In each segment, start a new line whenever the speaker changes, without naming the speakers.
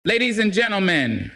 Ladies and gentlemen,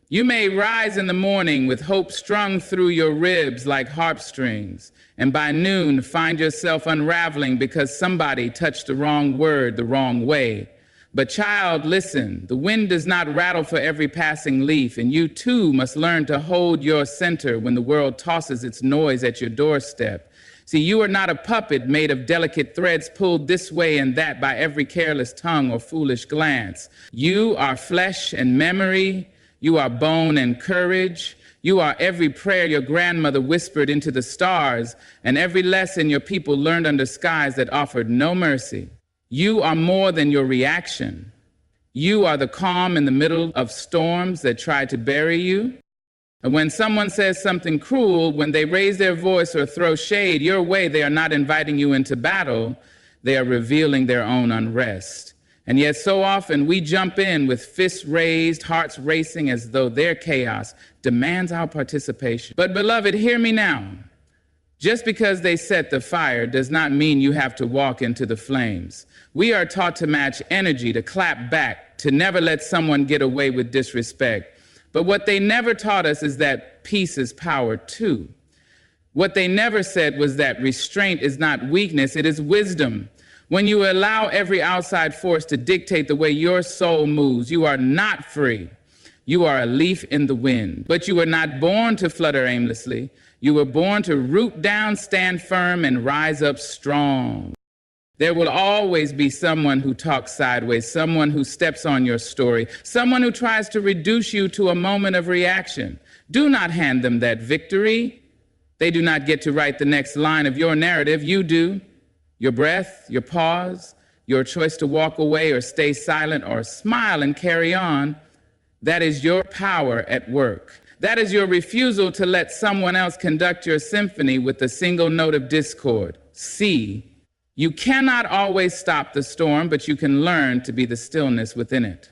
you may rise in the morning with hope strung through your ribs like harp strings, and by noon find yourself unraveling because somebody touched the wrong word the wrong way. But child, listen, the wind does not rattle for every passing leaf, and you too must learn to hold your center when the world tosses its noise at your doorstep. See, you are not a puppet made of delicate threads pulled this way and that by every careless tongue or foolish glance. You are flesh and memory. You are bone and courage. You are every prayer your grandmother whispered into the stars and every lesson your people learned under skies that offered no mercy. You are more than your reaction. You are the calm in the middle of storms that try to bury you. And when someone says something cruel, when they raise their voice or throw shade your way, they are not inviting you into battle. They are revealing their own unrest. And yet so often we jump in with fists raised, hearts racing as though their chaos demands our participation. But beloved, hear me now. Just because they set the fire does not mean you have to walk into the flames. We are taught to match energy, to clap back, to never let someone get away with disrespect. But what they never taught us is that peace is power too. What they never said was that restraint is not weakness, it is wisdom. When you allow every outside force to dictate the way your soul moves, you are not free. You are a leaf in the wind. But you were not born to flutter aimlessly. You were born to root down, stand firm, and rise up strong. There will always be someone who talks sideways, someone who steps on your story, someone who tries to reduce you to a moment of reaction. Do not hand them that victory. They do not get to write the next line of your narrative. You do. Your breath, your pause, your choice to walk away or stay silent or smile and carry on, that is your power at work. That is your refusal to let someone else conduct your symphony with a single note of discord. C. You cannot always stop the storm, but you can learn to be the stillness within it.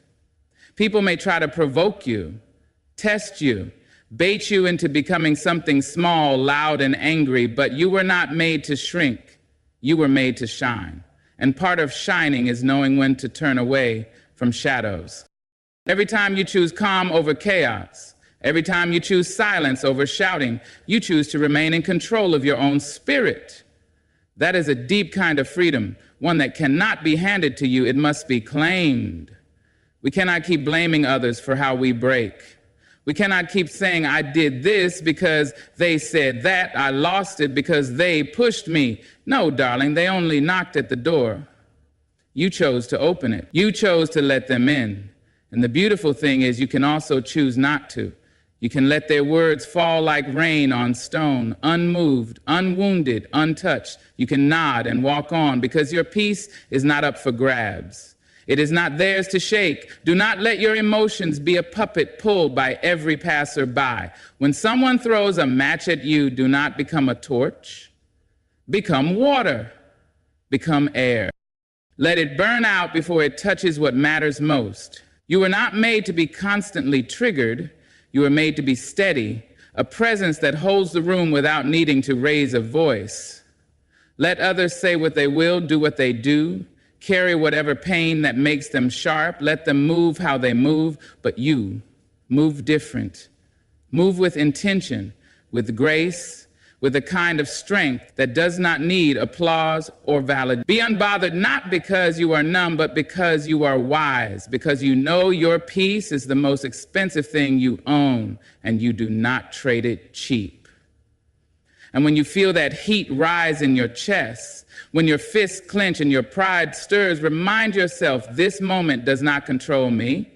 People may try to provoke you, test you, bait you into becoming something small, loud, and angry, but you were not made to shrink. You were made to shine. And part of shining is knowing when to turn away from shadows. Every time you choose calm over chaos, every time you choose silence over shouting, you choose to remain in control of your own spirit. That is a deep kind of freedom, one that cannot be handed to you. It must be claimed. We cannot keep blaming others for how we break. We cannot keep saying, I did this because they said that. I lost it because they pushed me. No, darling, they only knocked at the door. You chose to open it. You chose to let them in. And the beautiful thing is you can also choose not to. You can let their words fall like rain on stone, unmoved, unwounded, untouched. You can nod and walk on because your peace is not up for grabs. It is not theirs to shake. Do not let your emotions be a puppet pulled by every passerby. When someone throws a match at you, do not become a torch. Become water. Become air. Let it burn out before it touches what matters most. You were not made to be constantly triggered. You are made to be steady, a presence that holds the room without needing to raise a voice. Let others say what they will, do what they do, carry whatever pain that makes them sharp. Let them move how they move, but you move different. Move with intention, with grace, with a kind of strength that does not need applause or validation. Be unbothered not because you are numb, but because you are wise, because you know your peace is the most expensive thing you own, and you do not trade it cheap. And when you feel that heat rise in your chest, when your fists clench and your pride stirs, remind yourself, this moment does not control me.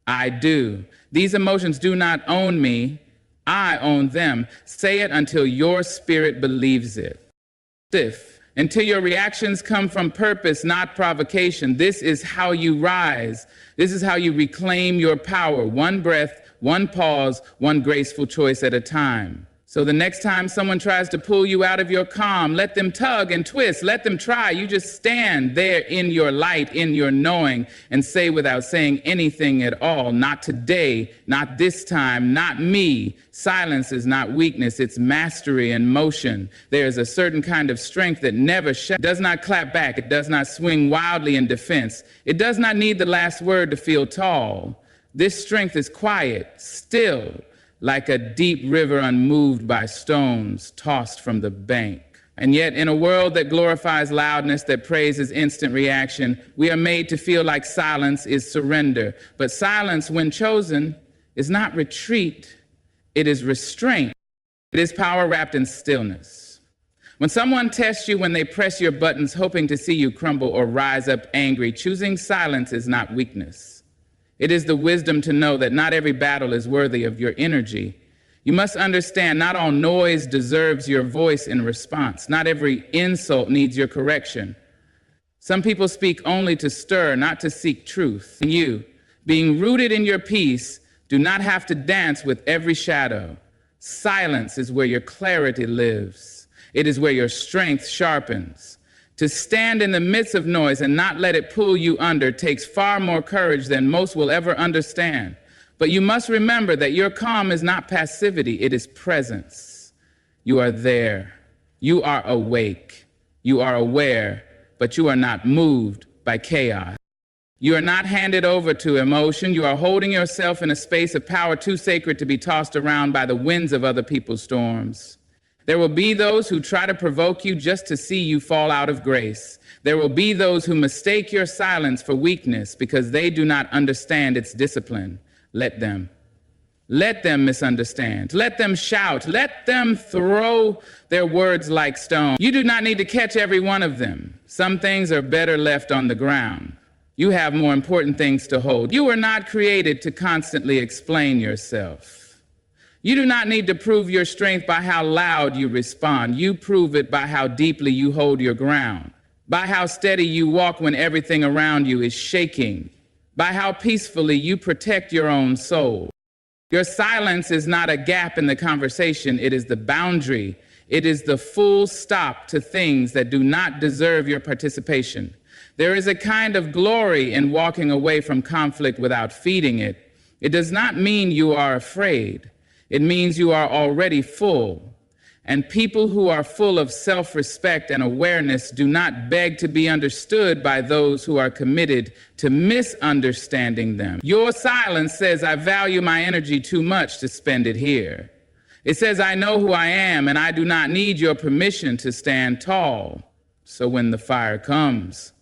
I do. These emotions do not own me. I own them. Say it until your spirit believes it. Until your reactions come from purpose, not provocation. This is how you rise. This is how you reclaim your power. One breath, one pause, one graceful choice at a time. So the next time someone tries to pull you out of your calm, let them tug and twist, let them try. You just stand there in your light, in your knowing, and say without saying anything at all, not today, not this time, not me. Silence is not weakness, it's mastery and motion. There is a certain kind of strength that never does not clap back. It does not swing wildly in defense. It does not need the last word to feel tall. This strength is quiet, still, like a deep river unmoved by stones tossed from the bank. And yet, in a world that glorifies loudness, that praises instant reaction, we are made to feel like silence is surrender. But silence, when chosen, is not retreat, it is restraint. It is power wrapped in stillness. When someone tests you, when they press your buttons, hoping to see you crumble or rise up angry, choosing silence is not weakness. It is the wisdom to know that not every battle is worthy of your energy. You must understand not all noise deserves your voice in response. Not every insult needs your correction. Some people speak only to stir, not to seek truth. And you, being rooted in your peace, do not have to dance with every shadow. Silence is where your clarity lives. It is where your strength sharpens. To stand in the midst of noise and not let it pull you under takes far more courage than most will ever understand. But you must remember that your calm is not passivity, it is presence. You are there. You are awake. You are aware, but you are not moved by chaos. You are not handed over to emotion. You are holding yourself in a space of power too sacred to be tossed around by the winds of other people's storms. There will be those who try to provoke you just to see you fall out of grace. There will be those who mistake your silence for weakness because they do not understand its discipline. Let them. Let them misunderstand. Let them shout. Let them throw their words like stone. You do not need to catch every one of them. Some things are better left on the ground. You have more important things to hold. You were not created to constantly explain yourself. You do not need to prove your strength by how loud you respond. You prove it by how deeply you hold your ground, by how steady you walk when everything around you is shaking, by how peacefully you protect your own soul. Your silence is not a gap in the conversation. It is the boundary. It is the full stop to things that do not deserve your participation. There is a kind of glory in walking away from conflict without feeding it. It does not mean you are afraid. It means you are already full. And people who are full of self-respect and awareness do not beg to be understood by those who are committed to misunderstanding them. Your silence says, I value my energy too much to spend it here. It says, I know who I am and I do not need your permission to stand tall. So when the fire comes,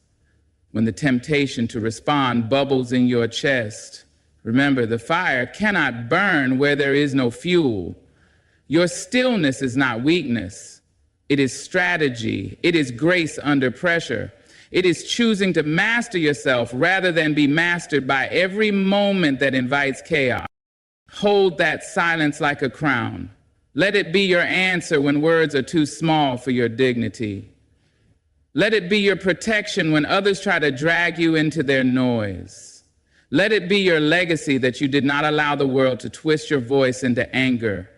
when the temptation to respond bubbles in your chest, remember, the fire cannot burn where there is no fuel. Your stillness is not weakness. It is strategy. It is grace under pressure. It is choosing to master yourself rather than be mastered by every moment that invites chaos. Hold that silence like a crown. Let it be your answer when words are too small for your dignity. Let it be your protection when others try to drag you into their noise. Let it be your legacy that you did not allow the world to twist your voice into anger,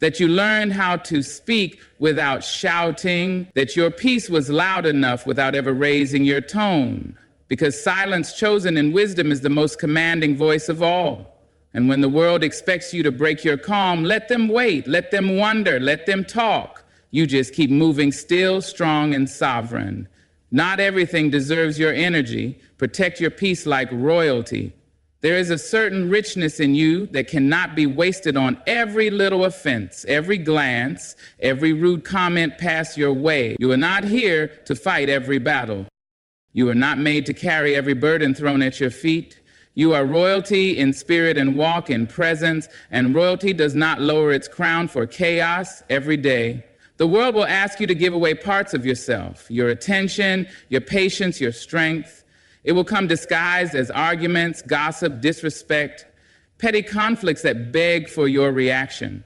that you learned how to speak without shouting, that your peace was loud enough without ever raising your tone, because silence chosen in wisdom is the most commanding voice of all. And when the world expects you to break your calm, let them wait, let them wonder, let them talk. You just keep moving still, strong, and sovereign. Not everything deserves your energy. Protect your peace like royalty. There is a certain richness in you that cannot be wasted on every little offense, every glance, every rude comment passed your way. You are not here to fight every battle. You are not made to carry every burden thrown at your feet. You are royalty in spirit and walk in presence, and royalty does not lower its crown for chaos every day. The world will ask you to give away parts of yourself, your attention, your patience, your strength. It will come disguised as arguments, gossip, disrespect, petty conflicts that beg for your reaction.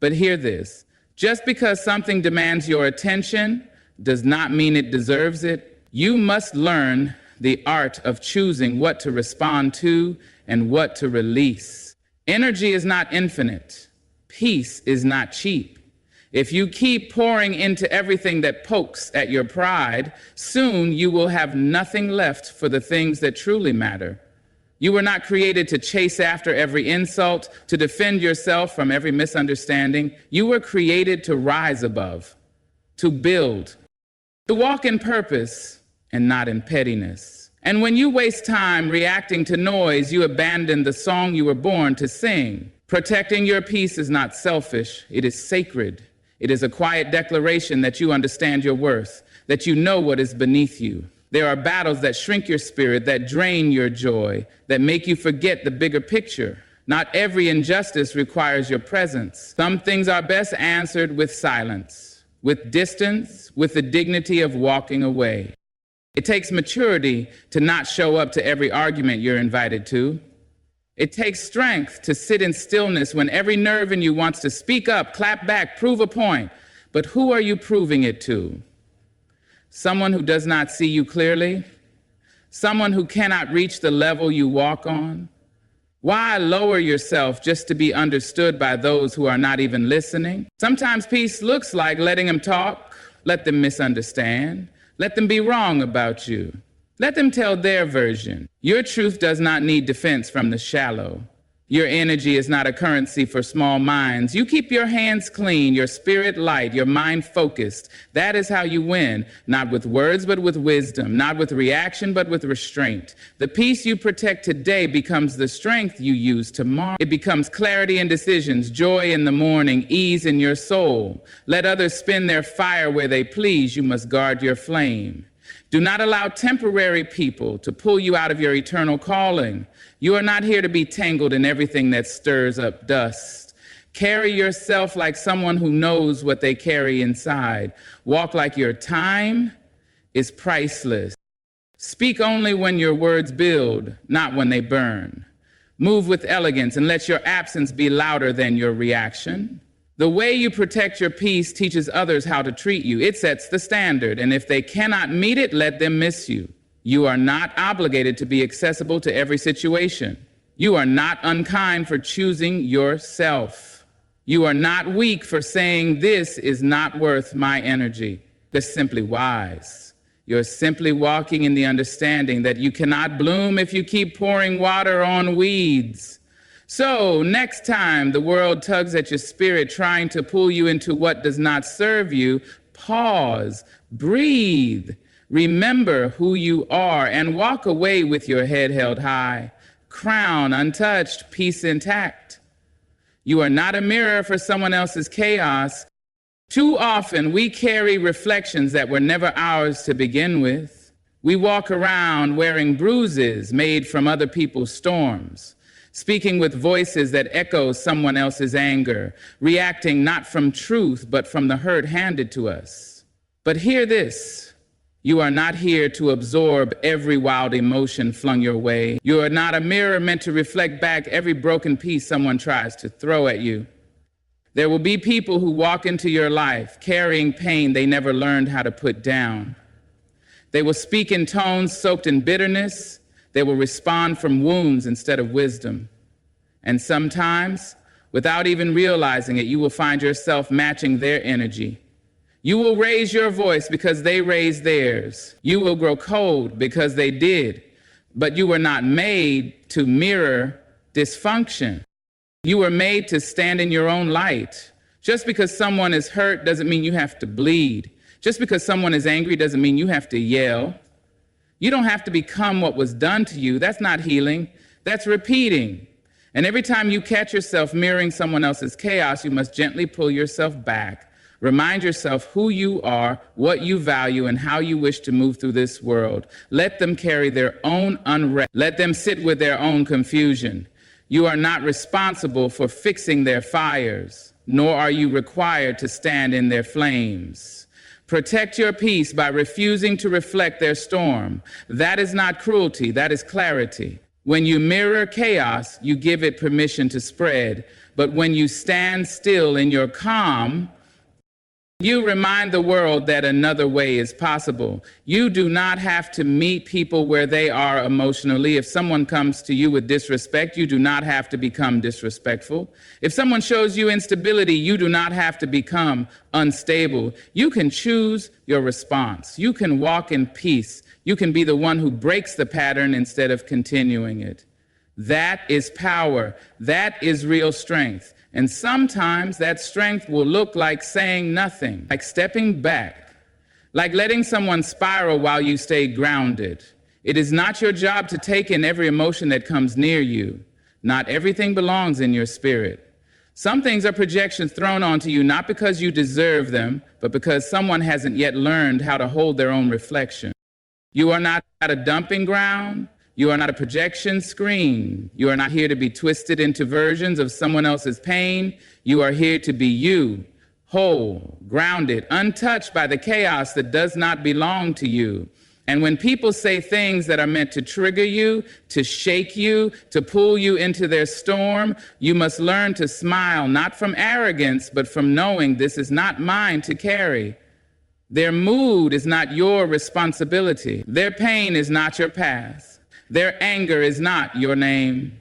But hear this, just because something demands your attention does not mean it deserves it. You must learn the art of choosing what to respond to and what to release. Energy is not infinite. Peace is not cheap. If you keep pouring into everything that pokes at your pride, soon you will have nothing left for the things that truly matter. You were not created to chase after every insult, to defend yourself from every misunderstanding. You were created to rise above, to build, to walk in purpose and not in pettiness. And when you waste time reacting to noise, you abandon the song you were born to sing. Protecting your peace is not selfish, it is sacred. It is a quiet declaration that you understand your worth, that you know what is beneath you. There are battles that shrink your spirit, that drain your joy, that make you forget the bigger picture. Not every injustice requires your presence. Some things are best answered with silence, with distance, with the dignity of walking away. It takes maturity to not show up to every argument you're invited to. It takes strength to sit in stillness when every nerve in you wants to speak up, clap back, prove a point. But who are you proving it to? Someone who does not see you clearly? Someone who cannot reach the level you walk on? Why lower yourself just to be understood by those who are not even listening? Sometimes peace looks like letting them talk, let them misunderstand, let them be wrong about you. Let them tell their version. Your truth does not need defense from the shallow. Your energy is not a currency for small minds. You keep your hands clean, your spirit light, your mind focused. That is how you win, not with words, but with wisdom, not with reaction, but with restraint. The peace you protect today becomes the strength you use tomorrow. It becomes clarity in decisions, joy in the morning, ease in your soul. Let others spin their fire where they please. You must guard your flame. Do not allow temporary people to pull you out of your eternal calling. You are not here to be tangled in everything that stirs up dust. Carry yourself like someone who knows what they carry inside. Walk like your time is priceless. Speak only when your words build, not when they burn. Move with elegance and let your absence be louder than your reaction. The way you protect your peace teaches others how to treat you. It sets the standard, and if they cannot meet it, let them miss you. You are not obligated to be accessible to every situation. You are not unkind for choosing yourself. You are not weak for saying, this is not worth my energy. You're simply wise. You're simply walking in the understanding that you cannot bloom if you keep pouring water on weeds. So next time the world tugs at your spirit trying to pull you into what does not serve you, pause, breathe, remember who you are, and walk away with your head held high, crown untouched, peace intact. You are not a mirror for someone else's chaos. Too often we carry reflections that were never ours to begin with. We walk around wearing bruises made from other people's storms, speaking with voices that echo someone else's anger, reacting not from truth, but from the hurt handed to us. But hear this, you are not here to absorb every wild emotion flung your way. You are not a mirror meant to reflect back every broken piece someone tries to throw at you. There will be people who walk into your life carrying pain they never learned how to put down. They will speak in tones soaked in bitterness. They will respond from wounds instead of wisdom. And sometimes, without even realizing it, you will find yourself matching their energy. You will raise your voice because they raised theirs. You will grow cold because they did. But you were not made to mirror dysfunction. You were made to stand in your own light. Just because someone is hurt doesn't mean you have to bleed. Just because someone is angry doesn't mean you have to yell. You don't have to become what was done to you. That's not healing. That's repeating. And every time you catch yourself mirroring someone else's chaos, you must gently pull yourself back. Remind yourself who you are, what you value, and how you wish to move through this world. Let them carry their own unrest. Let them sit with their own confusion. You are not responsible for fixing their fires, nor are you required to stand in their flames. Protect your peace by refusing to reflect their storm. That is not cruelty, that is clarity. When you mirror chaos, you give it permission to spread. But when you stand still in your calm, you remind the world that another way is possible. You do not have to meet people where they are emotionally. If someone comes to you with disrespect, you do not have to become disrespectful. If someone shows you instability, you do not have to become unstable. You can choose your response. You can walk in peace. You can be the one who breaks the pattern instead of continuing it. That is power. That is real strength. And sometimes that strength will look like saying nothing, like stepping back, like letting someone spiral while you stay grounded. It is not your job to take in every emotion that comes near you. Not everything belongs in your spirit. Some things are projections thrown onto you not because you deserve them, but because someone hasn't yet learned how to hold their own reflection. You are not at a dumping ground. You are not a projection screen. You are not here to be twisted into versions of someone else's pain. You are here to be you, whole, grounded, untouched by the chaos that does not belong to you. And when people say things that are meant to trigger you, to shake you, to pull you into their storm, you must learn to smile, not from arrogance, but from knowing this is not mine to carry. Their mood is not your responsibility. Their pain is not your path. Their anger is not your name.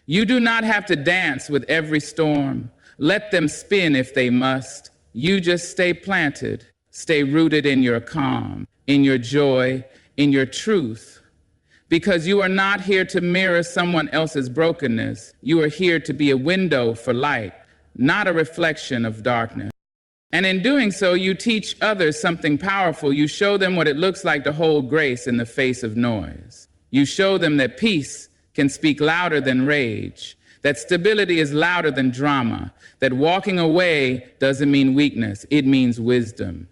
You do not have to dance with every storm. Let them spin if they must. You just stay planted, stay rooted in your calm, in your joy, in your truth. Because you are not here to mirror someone else's brokenness. You are here to be a window for light, not a reflection of darkness. And in doing so, you teach others something powerful. You show them what it looks like to hold grace in the face of noise. You show them that peace can speak louder than rage, that stability is louder than drama, that walking away doesn't mean weakness, it means wisdom.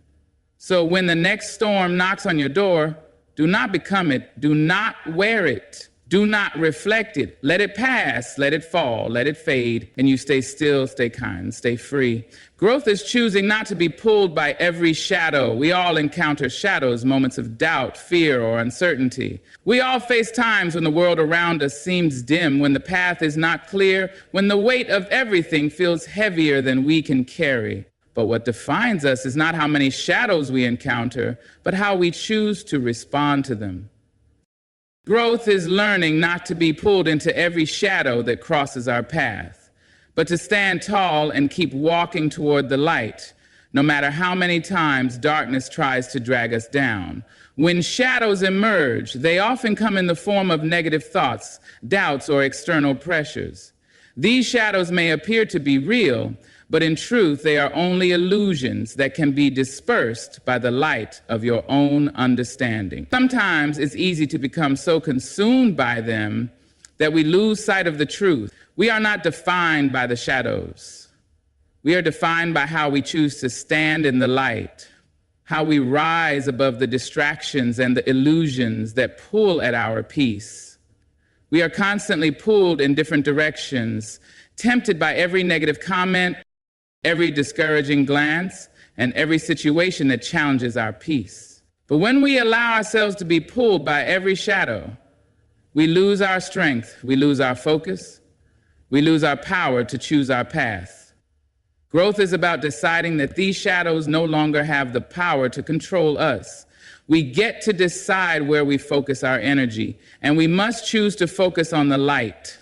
So when the next storm knocks on your door, do not become it, do not wear it, do not reflect it. Let it pass, let it fall, let it fade, and you stay still, stay kind, stay free. Growth is choosing not to be pulled by every shadow. We all encounter shadows, moments of doubt, fear, or uncertainty. We all face times when the world around us seems dim, when the path is not clear, when the weight of everything feels heavier than we can carry. But what defines us is not how many shadows we encounter, but how we choose to respond to them. Growth is learning not to be pulled into every shadow that crosses our path, but to stand tall and keep walking toward the light, no matter how many times darkness tries to drag us down. When shadows emerge, they often come in the form of negative thoughts, doubts, or external pressures. These shadows may appear to be real, but in truth, they are only illusions that can be dispersed by the light of your own understanding. Sometimes it's easy to become so consumed by them that we lose sight of the truth. We are not defined by the shadows. We are defined by how we choose to stand in the light, how we rise above the distractions and the illusions that pull at our peace. We are constantly pulled in different directions, tempted by every negative comment, every discouraging glance, and every situation that challenges our peace. But when we allow ourselves to be pulled by every shadow, we lose our strength, we lose our focus, we lose our power to choose our path. Growth is about deciding that these shadows no longer have the power to control us. We get to decide where we focus our energy, and we must choose to focus on the light.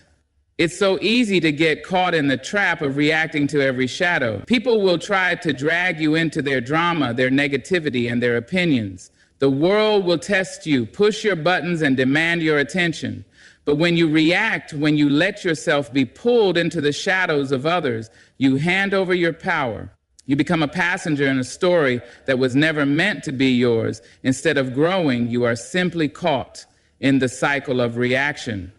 It's so easy to get caught in the trap of reacting to every shadow. People will try to drag you into their drama, their negativity, and their opinions. The world will test you, push your buttons, and demand your attention. But when you react, when you let yourself be pulled into the shadows of others, you hand over your power. You become a passenger in a story that was never meant to be yours. Instead of growing, you are simply caught in the cycle of reaction,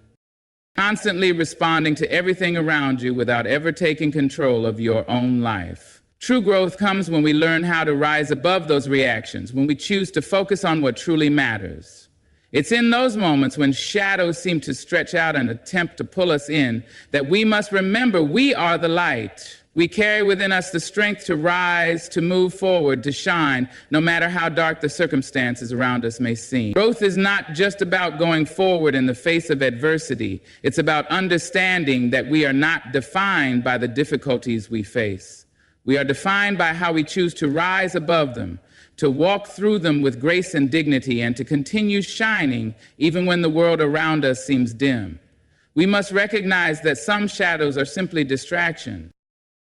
constantly responding to everything around you without ever taking control of your own life. True growth comes when we learn how to rise above those reactions, when we choose to focus on what truly matters. It's in those moments when shadows seem to stretch out and attempt to pull us in that we must remember we are the light. We carry within us the strength to rise, to move forward, to shine, no matter how dark the circumstances around us may seem. Growth is not just about going forward in the face of adversity. It's about understanding that we are not defined by the difficulties we face. We are defined by how we choose to rise above them, to walk through them with grace and dignity, and to continue shining even when the world around us seems dim. We must recognize that some shadows are simply distraction.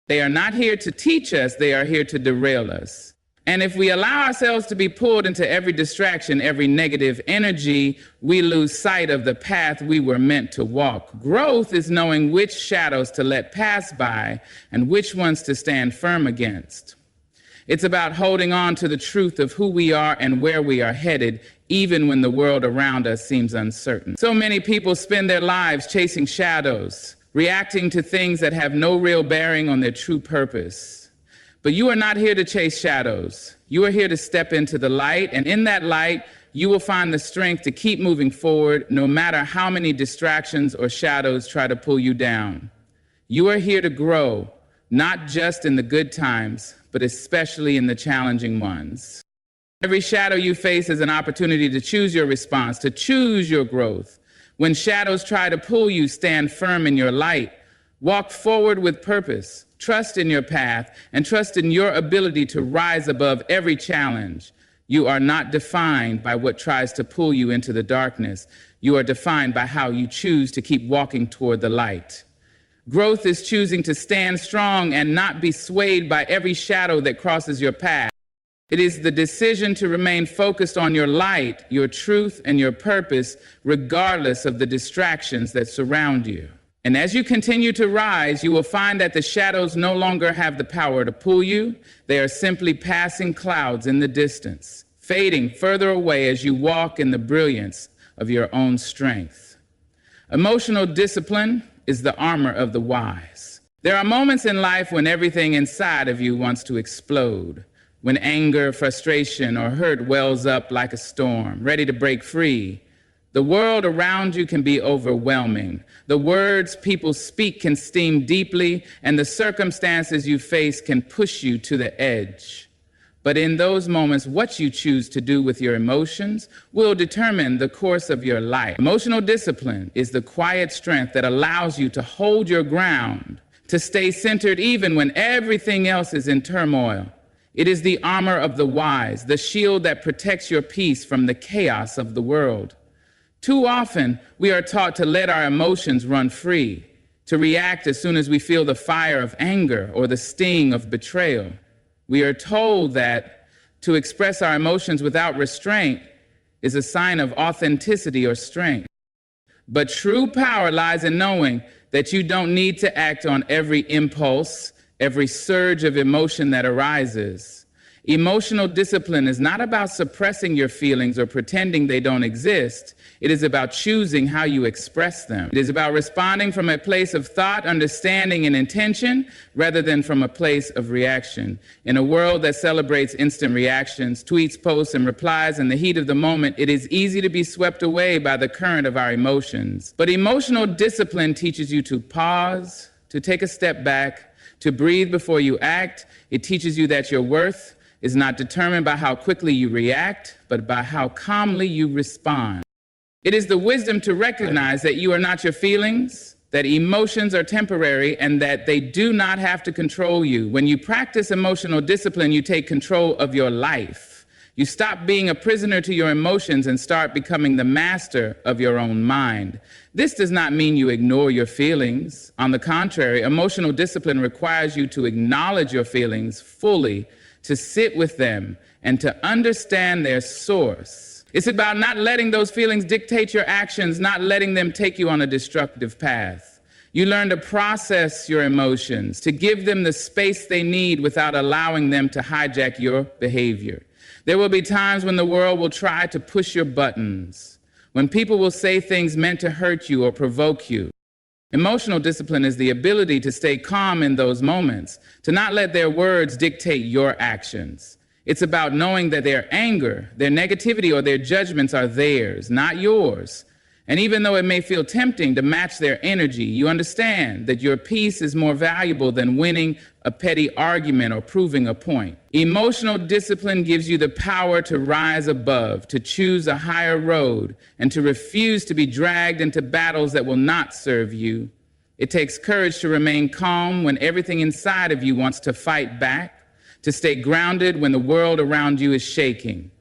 They are not here to teach us, they are here to derail us. And if we allow ourselves to be pulled into every distraction, every negative energy, we lose sight of the path we were meant to walk. Growth is knowing which shadows to let pass by and which ones to stand firm against. It's about holding on to the truth of who we are and where we are headed, even when the world around us seems uncertain. So many people spend their lives chasing shadows, reacting to things that have no real bearing on their true purpose. But you are not here to chase shadows. You are here to step into the light, and in that light, you will find the strength to keep moving forward no matter how many distractions or shadows try to pull you down. You are here to grow, not just in the good times, but especially in the challenging ones. Every shadow you face is an opportunity to choose your response, to choose your growth. When shadows try to pull you, stand firm in your light. Walk forward with purpose. Trust in your path and trust in your ability to rise above every challenge. You are not defined by what tries to pull you into the darkness. You are defined by how you choose to keep walking toward the light. Growth is choosing to stand strong and not be swayed by every shadow that crosses your path. It is the decision to remain focused on your light, your truth, and your purpose, regardless of the distractions that surround you. And as you continue to rise, you will find that the shadows no longer have the power to pull you. They are simply passing clouds in the distance, fading further away as you walk in the brilliance of your own strength. Emotional discipline is the armor of the wise. There are moments in life when everything inside of you wants to explode. When anger, frustration, or hurt wells up like a storm, ready to break free. The world around you can be overwhelming. The words people speak can sting deeply, and the circumstances you face can push you to the edge. But in those moments, what you choose to do with your emotions will determine the course of your life. Emotional discipline is the quiet strength that allows you to hold your ground, to stay centered even when everything else is in turmoil. It is the armor of the wise, the shield that protects your peace from the chaos of the world. Too often, we are taught to let our emotions run free, to react as soon as we feel the fire of anger or the sting of betrayal. We are told that to express our emotions without restraint is a sign of authenticity or strength. But true power lies in knowing that you don't need to act on every impulse, every surge of emotion that arises. Emotional discipline is not about suppressing your feelings or pretending they don't exist. It is about choosing how you express them. It is about responding from a place of thought, understanding, and intention, rather than from a place of reaction. In a world that celebrates instant reactions, tweets, posts, and replies in the heat of the moment, it is easy to be swept away by the current of our emotions. But emotional discipline teaches you to pause, to take a step back, to breathe before you act. It teaches you that your worth is not determined by how quickly you react, but by how calmly you respond. It is the wisdom to recognize that you are not your feelings, that emotions are temporary, and that they do not have to control you. When you practice emotional discipline, you take control of your life. You stop being a prisoner to your emotions and start becoming the master of your own mind. This does not mean you ignore your feelings. On the contrary, emotional discipline requires you to acknowledge your feelings fully, to sit with them, and to understand their source. It's about not letting those feelings dictate your actions, not letting them take you on a destructive path. You learn to process your emotions, to give them the space they need without allowing them to hijack your behavior. There will be times when the world will try to push your buttons, when people will say things meant to hurt you or provoke you. Emotional discipline is the ability to stay calm in those moments, to not let their words dictate your actions. It's about knowing that their anger, their negativity, or their judgments are theirs, not yours. And even though it may feel tempting to match their energy, you understand that your peace is more valuable than winning a petty argument or proving a point. Emotional discipline gives you the power to rise above, to choose a higher road, and to refuse to be dragged into battles that will not serve you. It takes courage to remain calm when everything inside of you wants to fight back, to stay grounded when the world around you is shaking.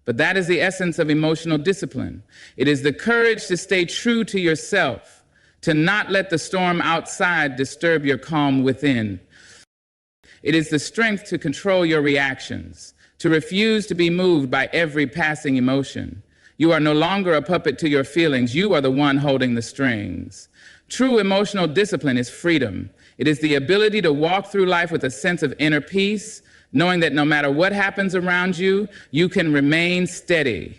But that is the essence of emotional discipline. It is the courage to stay true to yourself, to not let the storm outside disturb your calm within. It is the strength to control your reactions, to refuse to be moved by every passing emotion. You are no longer a puppet to your feelings. You are the one holding the strings. True emotional discipline is freedom. It is the ability to walk through life with a sense of inner peace, knowing that no matter what happens around you, you can remain steady.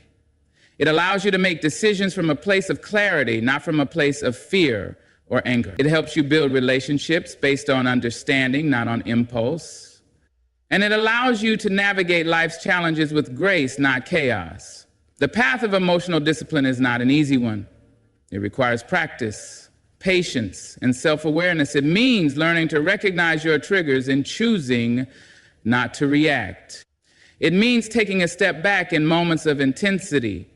It allows you to make decisions from a place of clarity, not from a place of fear or anger. It helps you build relationships based on understanding, not on impulse. And it allows you to navigate life's challenges with grace, not chaos. The path of emotional discipline is not an easy one. It requires practice, patience, and self-awareness. It means learning to recognize your triggers and choosing not to react. It means taking a step back in moments of intensity,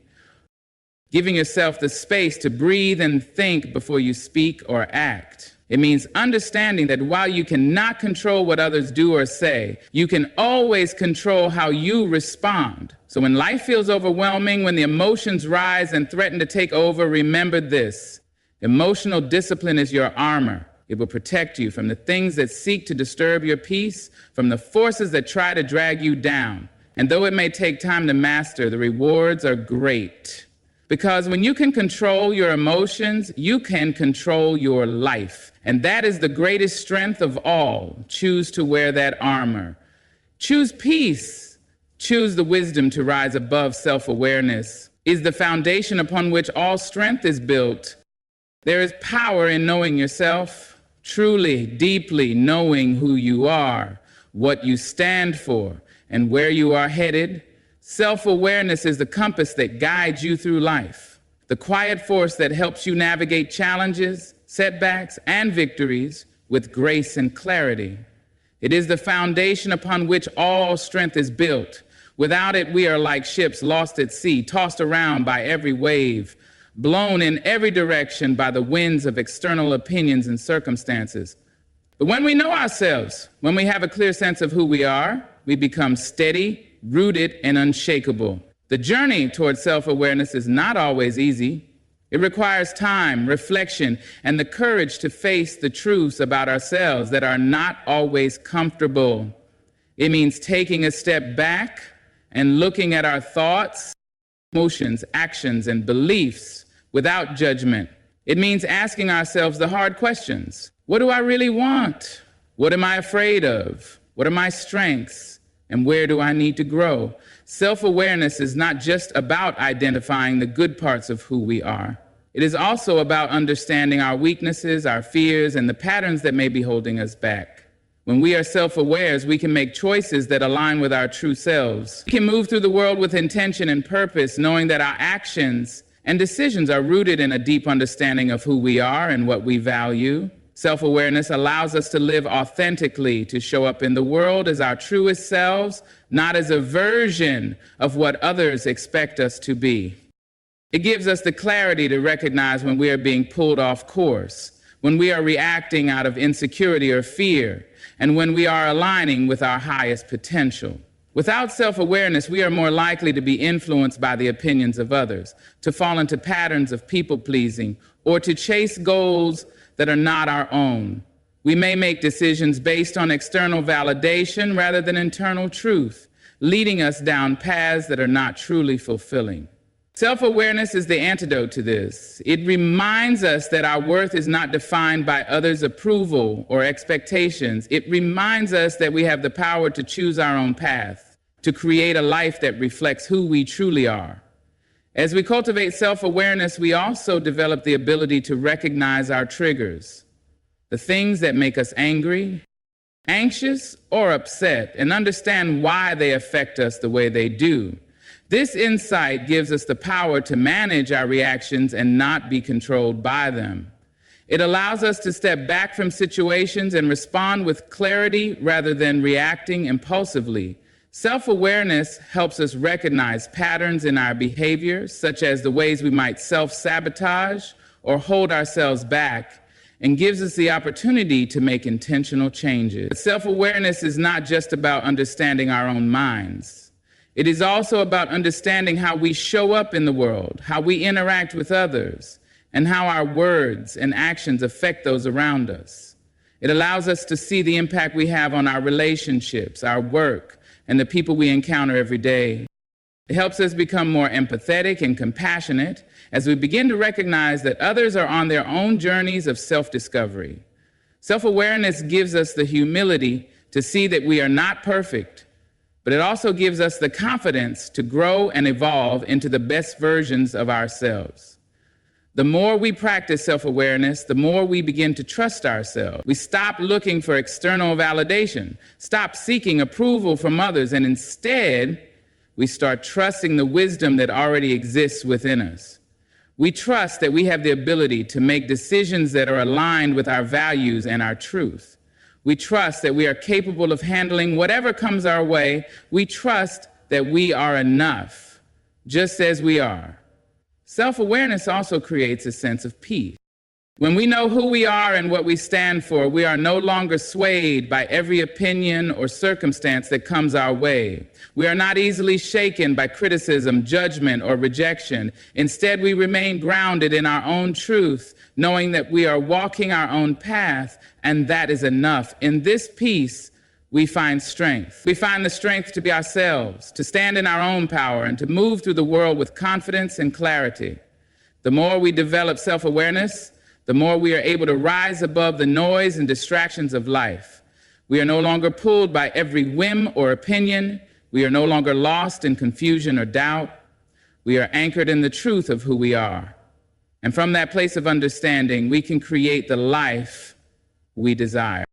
giving yourself the space to breathe and think before you speak or act. It means understanding that while you cannot control what others do or say, you can always control how you respond. So when life feels overwhelming, when the emotions rise and threaten to take over, remember this: emotional discipline is your armor. It will protect you from the things that seek to disturb your peace, from the forces that try to drag you down. And though it may take time to master, the rewards are great. Because when you can control your emotions, you can control your life. And that is the greatest strength of all. Choose to wear that armor. Choose peace. Choose the wisdom to rise above self-awareness. Is the foundation upon which all strength is built. There is power in knowing yourself, truly, deeply knowing who you are, what you stand for, and where you are headed. Self-awareness is the compass that guides you through life, the quiet force that helps you navigate challenges, setbacks, and victories with grace and clarity. It is the foundation upon which all strength is built. Without it, we are like ships lost at sea, tossed around by every wave, blown in every direction by the winds of external opinions and circumstances. But when we know ourselves, when we have a clear sense of who we are, we become steady, rooted, and unshakable. The journey towards self-awareness is not always easy. It requires time, reflection, and the courage to face the truths about ourselves that are not always comfortable. It means taking a step back and looking at our thoughts, emotions, actions, and beliefs without judgment. It means asking ourselves the hard questions. What do I really want? What am I afraid of? What are my strengths? And where do I need to grow? Self-awareness is not just about identifying the good parts of who we are. It is also about understanding our weaknesses, our fears, and the patterns that may be holding us back. When we are self-aware, we can make choices that align with our true selves. We can move through the world with intention and purpose, knowing that our actions and decisions are rooted in a deep understanding of who we are and what we value. Self-awareness allows us to live authentically, to show up in the world as our truest selves, not as a version of what others expect us to be. It gives us the clarity to recognize when we are being pulled off course, when we are reacting out of insecurity or fear, and when we are aligning with our highest potential. Without self-awareness, we are more likely to be influenced by the opinions of others, to fall into patterns of people-pleasing, or to chase goals that are not our own. We may make decisions based on external validation rather than internal truth, leading us down paths that are not truly fulfilling. Self-awareness is the antidote to this. It reminds us that our worth is not defined by others' approval or expectations. It reminds us that we have the power to choose our own path, to create a life that reflects who we truly are. As we cultivate self-awareness, we also develop the ability to recognize our triggers, the things that make us angry, anxious, or upset, and understand why they affect us the way they do. This insight gives us the power to manage our reactions and not be controlled by them. It allows us to step back from situations and respond with clarity rather than reacting impulsively. Self-awareness helps us recognize patterns in our behavior, such as the ways we might self-sabotage or hold ourselves back, and gives us the opportunity to make intentional changes. Self-awareness is not just about understanding our own minds. It is also about understanding how we show up in the world, how we interact with others, and how our words and actions affect those around us. It allows us to see the impact we have on our relationships, our work, and the people we encounter every day. It helps us become more empathetic and compassionate as we begin to recognize that others are on their own journeys of self-discovery. Self-awareness gives us the humility to see that we are not perfect, but it also gives us the confidence to grow and evolve into the best versions of ourselves. The more we practice self-awareness, the more we begin to trust ourselves. We stop looking for external validation, stop seeking approval from others, and instead, we start trusting the wisdom that already exists within us. We trust that we have the ability to make decisions that are aligned with our values and our truth. We trust that we are capable of handling whatever comes our way. We trust that we are enough, just as we are. Self-awareness also creates a sense of peace. When we know who we are and what we stand for, we are no longer swayed by every opinion or circumstance that comes our way. We are not easily shaken by criticism, judgment, or rejection. Instead, we remain grounded in our own truth, knowing that we are walking our own path, and that is enough. In this peace, we find strength. We find the strength to be ourselves, to stand in our own power, and to move through the world with confidence and clarity. The more we develop self-awareness, the more we are able to rise above the noise and distractions of life. We are no longer pulled by every whim or opinion. We are no longer lost in confusion or doubt. We are anchored in the truth of who we are. And from that place of understanding, we can create the life we desire.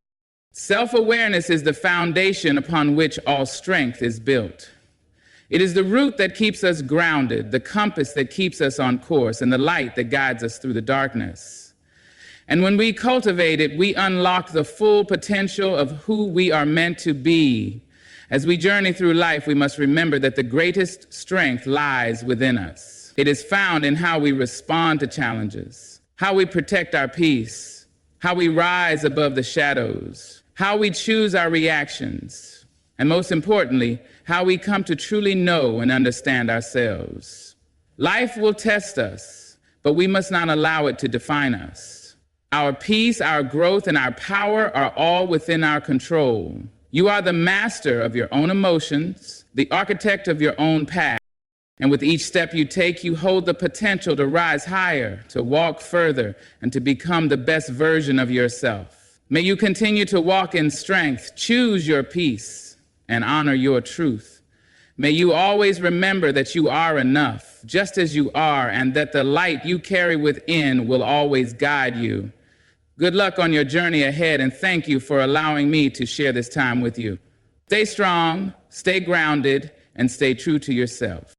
Self-awareness is the foundation upon which all strength is built. It is the root that keeps us grounded, the compass that keeps us on course, and the light that guides us through the darkness. And when we cultivate it, we unlock the full potential of who we are meant to be. As we journey through life, we must remember that the greatest strength lies within us. It is found in how we respond to challenges, how we protect our peace, how we rise above the shadows, how we choose our reactions, and most importantly, how we come to truly know and understand ourselves. Life will test us, but we must not allow it to define us. Our peace, our growth, and our power are all within our control. You are the master of your own emotions, the architect of your own path. And with each step you take, you hold the potential to rise higher, to walk further, and to become the best version of yourself. May you continue to walk in strength, choose your peace, and honor your truth. May you always remember that you are enough, just as you are, and that the light you carry within will always guide you. Good luck on your journey ahead, and thank you for allowing me to share this time with you. Stay strong, stay grounded, and stay true to yourself.